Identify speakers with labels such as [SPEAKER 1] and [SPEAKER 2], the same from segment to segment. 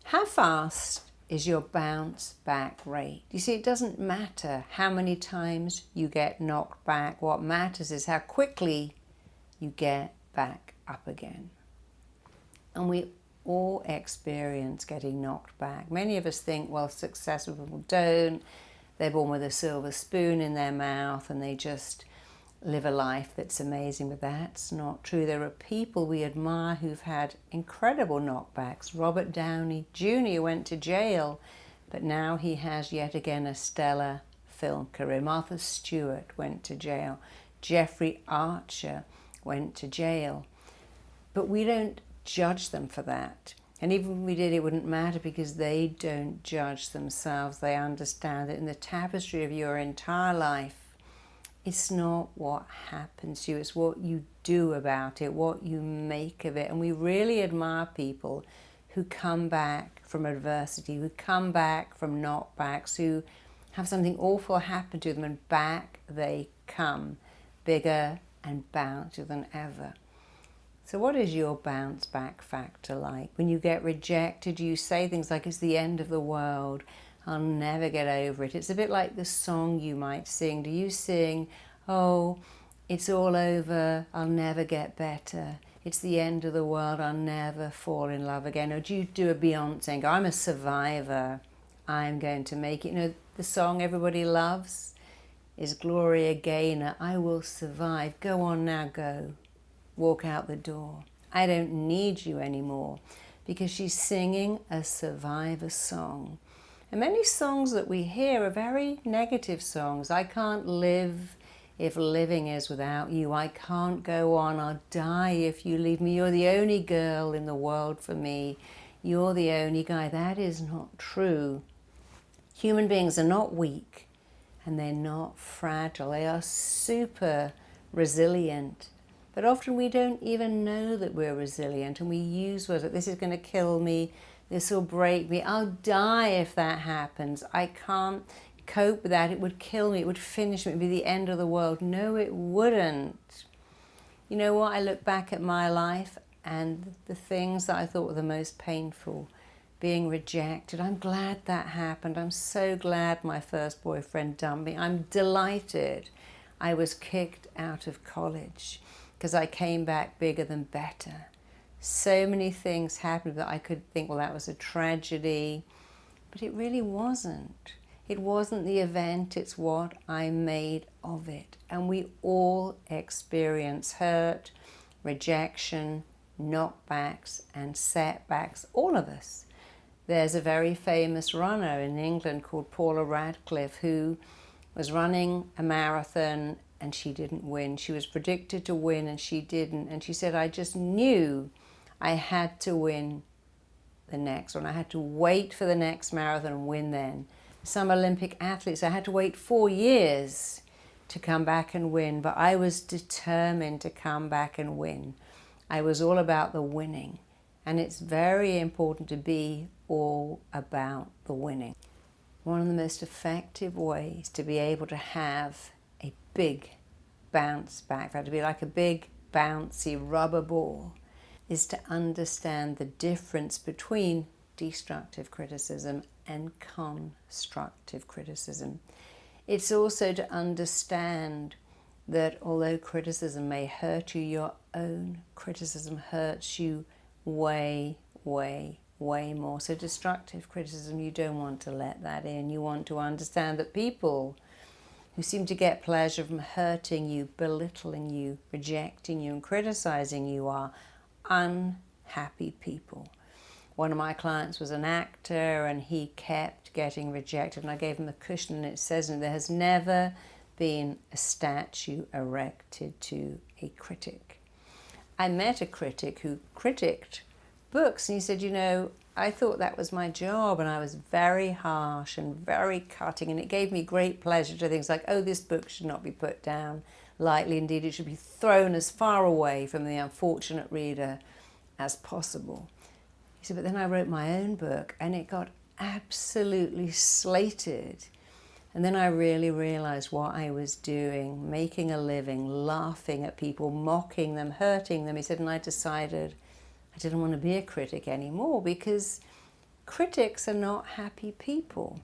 [SPEAKER 1] How fast is your bounce back rate? You see, it doesn't matter how many times you get knocked back. What matters is how quickly you get back up again. And we all experience getting knocked back. Many of us think, well, successful people don't. They're born with a silver spoon in their mouth and they just live a life that's amazing, but that's not true. There are people we admire who've had incredible knockbacks. Robert Downey Jr. went to jail, but now he has yet again a stellar film career. Martha Stewart went to jail. Jeffrey Archer went to jail. But we don't judge them for that. And even if we did, it wouldn't matter because they don't judge themselves. They understand that in the tapestry of your entire life, it's not what happens to you, it's what you do about it, what you make of it. And we really admire people who come back from adversity, who come back from knockbacks, who have something awful happen to them and back they come, bigger and bouncier than ever. So what is your bounce back factor like? When you get rejected, you say things like, it's the end of the world, I'll never get over it. It's a bit like the song you might sing. Do you sing, oh, it's all over, I'll never get better. It's the end of the world, I'll never fall in love again. Or do you do a Beyonce and go, I'm a survivor, I'm going to make it. You know, the song everybody loves is Gloria Gaynor, I will survive. Go on now, go. Walk out the door. I don't need you anymore. Because she's singing a survivor song. And many songs that we hear are very negative songs. I can't live if living is without you. I can't go on. I'll die if you leave me. You're the only girl in the world for me. You're the only guy. That is not true. Human beings are not weak and they're not fragile. They are super resilient. But often we don't even know that we're resilient and we use words like, this is going to kill me. This will break me. I'll die if that happens. I can't cope with that. It would kill me. It would finish me. It would be the end of the world. No, it wouldn't. You know what? I look back at my life and the things that I thought were the most painful, being rejected. I'm glad that happened. I'm so glad my first boyfriend dumped me. I'm delighted I was kicked out of college because I came back bigger than better. So many things happened that I could think, well, that was a tragedy. But it really wasn't. It wasn't the event, it's what I made of it. And we all experience hurt, rejection, knockbacks, and setbacks, all of us. There's a very famous runner in England called Paula Radcliffe who was running a marathon and she didn't win. She was predicted to win and she didn't. And she said, I just knew I had to win the next one. I had to wait for the next marathon and win then. Some Olympic athletes, I had to wait 4 years to come back and win, but I was determined to come back and win. I was all about the winning. And it's very important to be all about the winning. One of the most effective ways to be able to have a big bounce back, to be like a big bouncy rubber ball, is to understand the difference between destructive criticism and constructive criticism. It's also to understand that although criticism may hurt you, your own criticism hurts you way, way, way more. So destructive criticism, you don't want to let that in. You want to understand that people who seem to get pleasure from hurting you, belittling you, rejecting you, and criticizing you are unhappy people. One of my clients was an actor and he kept getting rejected, and I gave him a cushion and it says, there has never been a statue erected to a critic. I met a critic who critiqued books and he said, you know, I thought that was my job and I was very harsh and very cutting, and it gave me great pleasure to things like, oh, this book should not be put down lightly. Indeed, it should be thrown as far away from the unfortunate reader as possible. He said, but then I wrote my own book and it got absolutely slated. And then I really realized what I was doing, making a living, laughing at people, mocking them, hurting them. He said, and I decided I didn't want to be a critic anymore because Critics are not happy people.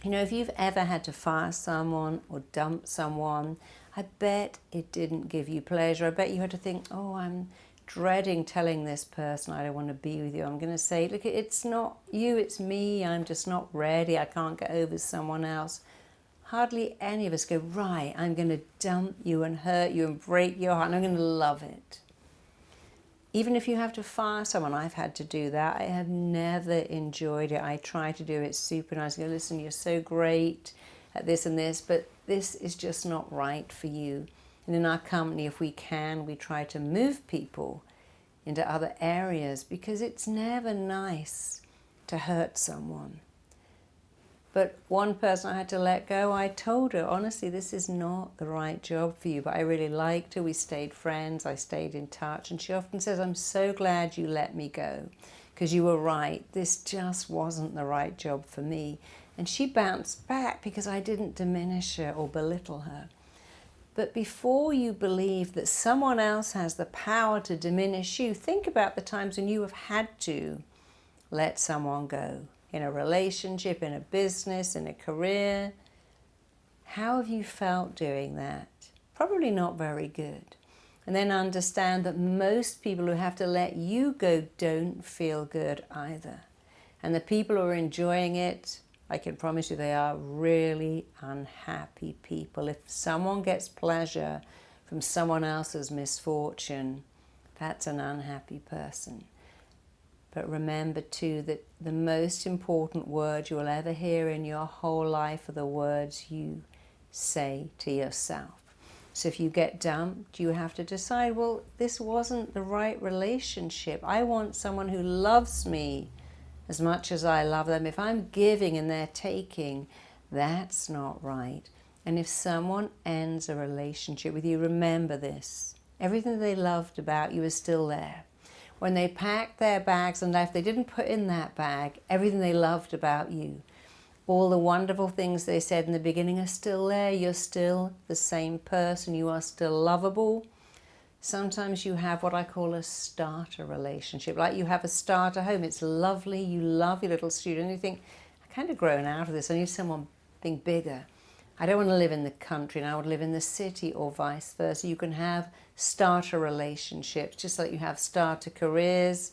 [SPEAKER 1] You know, if you've ever had to fire someone or dump someone, I bet it didn't give you pleasure. I bet you had to think, oh, I'm dreading telling this person I don't want to be with you. I'm going to say, look, it's not you, it's me. I'm just not ready. I can't get over someone else. Hardly any of us go, right, I'm going to dump you and hurt you and break your heart, and I'm going to love it. Even if you have to fire someone, I've had to do that. I have never enjoyed it. I try to do it super nice. I go, listen, you're so great at this and this, but this is just not right for you. And in our company, if we can, we try to move people into other areas because it's never nice to hurt someone. But one person I had to let go, I told her, honestly, this is not the right job for you. But I really liked her. We stayed friends. I stayed in touch. And she often says, I'm so glad you let me go because you were right. This just wasn't the right job for me. And she bounced back because I didn't diminish her or belittle her. But before you believe that someone else has the power to diminish you, think about the times when you have had to let someone go. In a relationship, in a business, in a career. How have you felt doing that? Probably not very good. And then understand that most people who have to let you go don't feel good either. And the people who are enjoying it, I can promise you they are really unhappy people. If someone gets pleasure from someone else's misfortune, that's an unhappy person. But remember too that the most important words you will ever hear in your whole life are the words you say to yourself. So if you get dumped, you have to decide, well, this wasn't the right relationship. I want someone who loves me as much as I love them. If I'm giving and they're taking, that's not right. And if someone ends a relationship with you, remember this. Everything they loved about you is still there. When they packed their bags and left, they didn't put in that bag everything they loved about you. All the wonderful things they said in the beginning are still there. You're still the same person. You are still lovable. Sometimes you have what I call a starter relationship. Like you have a starter home. It's lovely. You love your little studio. And you think, I've kind of grown out of this. I need something bigger. I don't want to live in the country and I want to live in the city, or vice versa. You can have starter relationships, just like you have starter careers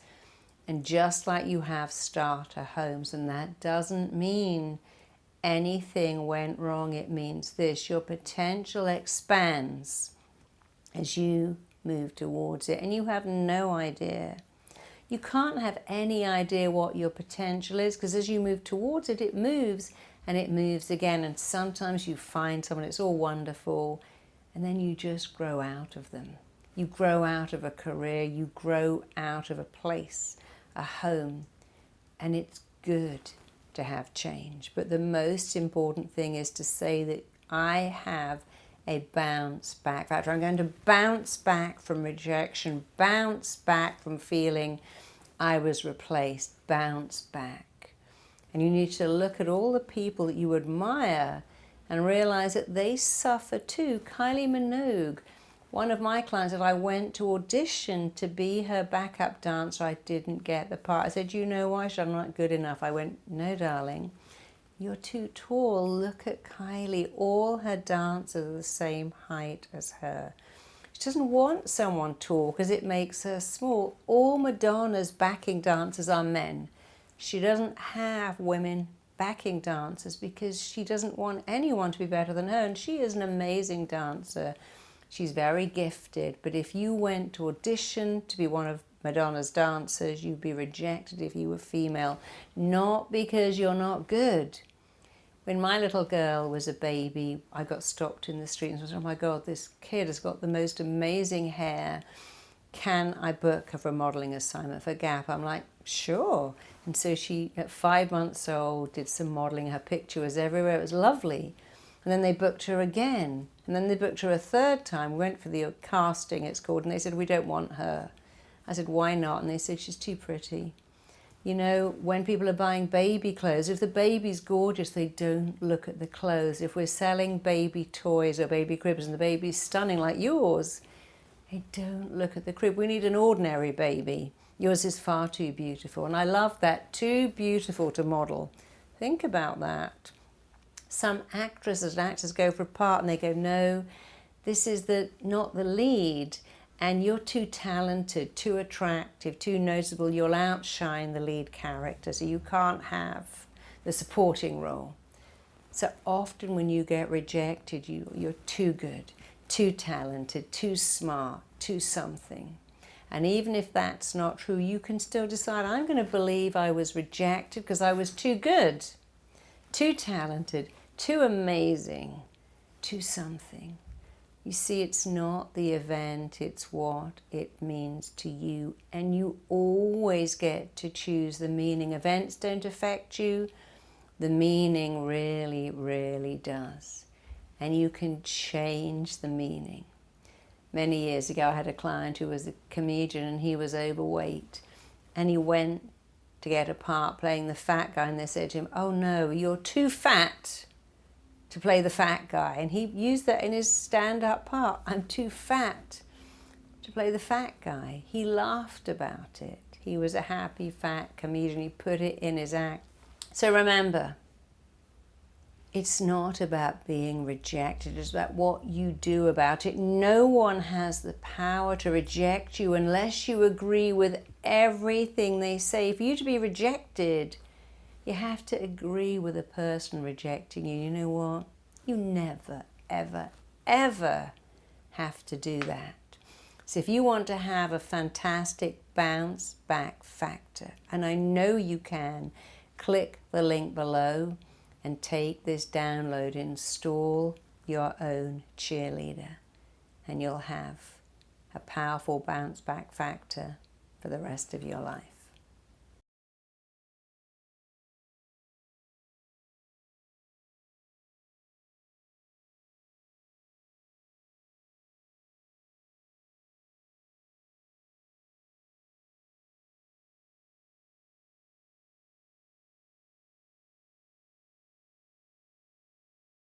[SPEAKER 1] and just like you have starter homes. And that doesn't mean anything went wrong. It means this: your potential expands as you move towards it, and you have no idea. You can't have any idea what your potential is, because as you move towards it, it moves and it moves again. And sometimes you find someone, it's all wonderful, and then you just grow out of them. You grow out of a career, you grow out of a place, a home, and it's good to have change. But the most important thing is to say that I have a bounce back factor. I'm going to bounce back from rejection, bounce back from feeling I was replaced, bounce back. And you need to look at all the people that you admire and realize that they suffer too. Kylie Minogue, one of my clients, that I went to audition to be her backup dancer. I didn't get the part. I said, you know why? She said, I'm not good enough. I went, no, darling, you're too tall. Look at Kylie. All her dancers are the same height as her. She doesn't want someone tall because it makes her small. All Madonna's backing dancers are men. She doesn't have women backing dancers because she doesn't want anyone to be better than her. And she is an amazing dancer. She's very gifted. But if you went to audition to be one of Madonna's dancers, you'd be rejected if you were female. Not because you're not good. When my little girl was a baby, I got stopped in the street and said, oh my God, this kid has got the most amazing hair. Can I book her for a modelling assignment for Gap? I'm like, sure. And so she, at 5 months old, did some modelling. Her picture was everywhere. It was lovely. And then they booked her again. And then they booked her a third time. We went for the casting, it's called, and they said, we don't want her. I said, why not? And they said, she's too pretty. You know, when people are buying baby clothes, if the baby's gorgeous, they don't look at the clothes. If we're selling baby toys or baby cribs and the baby's stunning like yours, they don't look at the crib. We need an ordinary baby. Yours is far too beautiful. And I love that, too beautiful to model. Think about that. Some actresses and actors go for a part and they go, no, this is not the lead. And you're too talented, too attractive, too noticeable. You'll outshine the lead character, so you can't have the supporting role. So often when you get rejected, you're too good, too talented, too smart, too something. And even if that's not true, you can still decide, I'm going to believe I was rejected because I was too good, too talented, too amazing, too something. You see, it's not the event, it's what it means to you. And you always get to choose the meaning. Events don't affect you. The meaning really, really does. And you can change the meaning. Many years ago, I had a client who was a comedian and he was overweight. And he went to get a part playing the fat guy and they said to him, oh no, you're too fat to play the fat guy. And he used that in his stand-up part. I'm too fat to play the fat guy. He laughed about it. He was a happy fat comedian. He put it in his act. So remember, it's not about being rejected. It's about what you do about it. No one has the power to reject you unless you agree with everything they say. For you to be rejected, you have to agree with the person rejecting you. You know what? You never, ever, ever have to do that. So if you want to have a fantastic bounce back factor, and I know you can, click the link below and take this download, install your own cheerleader, and you'll have a powerful bounce back factor for the rest of your life.